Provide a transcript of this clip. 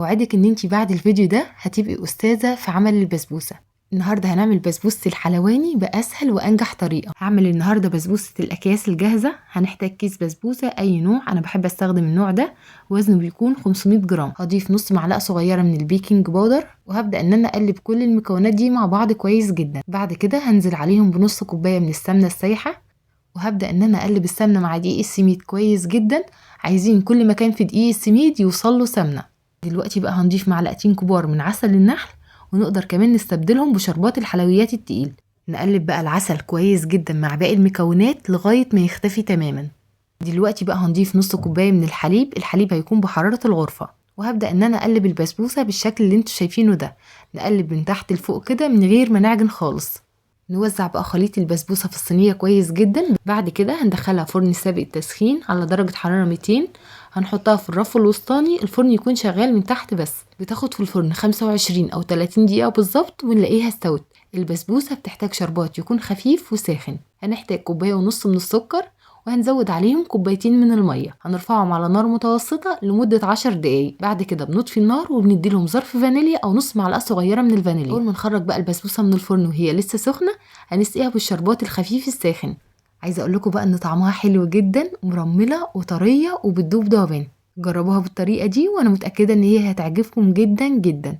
وعدك ان انتي بعد الفيديو ده هتبقي استاذة في عمل البسبوسة. النهاردة هنعمل بسبوسة الحلواني بأسهل وأنجح طريقة. هعمل النهاردة بسبوسة الأكياس الجاهزة. هنحتاج كيس بسبوسة أي نوع، أنا بحب أستخدم النوع ده، وزنه بيكون 500 جرام. هضيف نص معلقة صغيرة من البيكنج باودر، وهبدأ ان انا اقلب كل المكونات دي مع بعض كويس جدا. بعد كده هنزل عليهم بنص كوباية من السمنة السايحة، وهبدأ ان انا اقلب السمنة مع دقيق السميد كويس جدا. عايزين كل مكان في دقيق السميد يوصل له سمنة. دلوقتي بقى هنضيف معلقتين كبار من عسل النحل، ونقدر كمان نستبدلهم بشربات الحلويات التقيل. نقلب بقى العسل كويس جدا مع باقي المكونات لغاية ما يختفي تماما. دلوقتي بقى هنضيف نص كوباية من الحليب. الحليب هيكون بحرارة الغرفة، وهبدأ ان انا اقلب البسبوسة بالشكل اللي انتوا شايفينه ده. نقلب من تحت لفوق كده من غير ما نعجن خالص. نوزع بقى خليط البسبوسة في الصينية كويس جدا. بعد كده هندخلها فرن سابق التسخين على درجة حرارة 200. هنحطها في الرف الوسطاني، الفرن يكون شغال من تحت بس. بتاخد في الفرن 25 أو 30 دقيقة بالظبط ونلاقيها استوت. البسبوسة بتحتاج شربات يكون خفيف وساخن. هنحتاج كوباية ونص من السكر، وهنزود عليهم كوبايتين من المية. هنرفعهم على نار متوسطة لمدة 10 دقايق. بعد كده بنطفي النار وبنديلهم ظرف فانيليا أو نص معلقة صغيرة من الفانيليا. أول ما نخرج بقى البسبوسة من الفرن وهي لسه سخنة، هنسقيها بالشربات الخفيف الساخن. عايزة أقول لكم بقى إن طعمها حلو جدا، مرملة وطرية وبتدوب ذوبان. جربوها بالطريقة دي وأنا متأكدة إن هي هتعجبكم جدا جدا.